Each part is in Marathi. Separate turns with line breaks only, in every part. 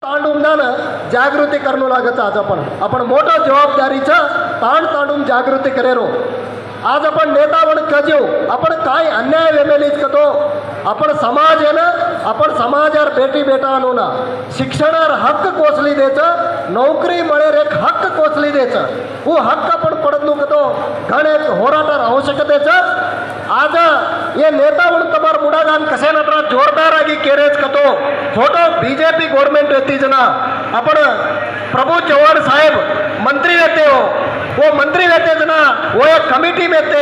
तांडून जागृती करणं लागत. आज आपण मोठं जबाबदारीचं तांडून जागृती करेरो. आज आपण नेता म्हणून कजेव आपण काय अन्याय वेमेलीच कतो. आपण समाज आहे ना, आपण समाजार बेटी बेटा आणू ना, शिक्षणावर हक्क कोसली द्यायचं, नोकरी मिळेर एक हक्क कोसली द्यायचं. वो हक्क आपण पडत नु कतो घणे होराटार आवश्यकतेचं. आज ये नेता म्हणून तमार मुडागान कसे नटरा जोरदार आगी केरेच कतो. छोटो बीजेपी गवर्नमेंट रहती जना आपण प्रभु चव्हाण साहेब मंत्री रहते हो, वो मंत्री रहते जना वो एक कमिटी रहते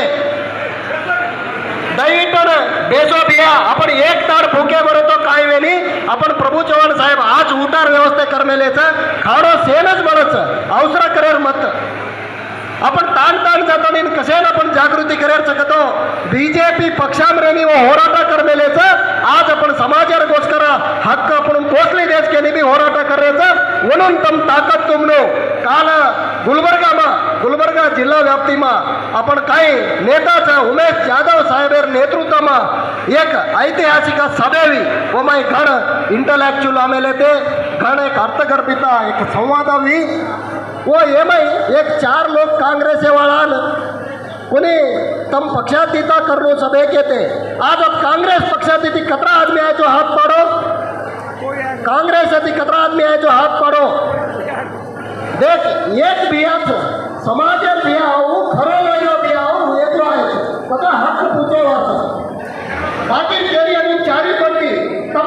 दहीटन बेसो बिया आपण एक ताड भूके बरतो काय वेनी आपण प्रभु चव्हाण साहेब आज उठार व्यवस्था करमेलेचं खाडो सेनच बरच अवसर करेर मत. आपण ताण जातानी कसे आपण जागृती करेर सकतो. बीजेपी पक्षामरेनी व होराटा करमेलेचं आज आपण समाजार गोष्कर हक्क आपण पोचली देश केली बी होराटा करायचं म्हणून तम ताकद तुमनो. काल गुलबर्गा जिल्हा व्याप्तीमा आपण काही नेताचा उमेश जाधव साहेबर नेतृत्वमा एक ऐतिहासिक सभेवी व माय घण इंटलेक्चुअल आमेले ते घण एक अर्थगर्भिता एक संवादावी वो एमई एक 4 लोग कांग्रेस वाळान कोणी तम पक्षातीता करणं सभे केते. आज अब कांग्रेस पक्षातीती कतरा आदमी आहे जो हात पाडो. कांग्रेस अति कतरा आदमी आहे जो हात पाडो. देख एक बियाच समाज बिया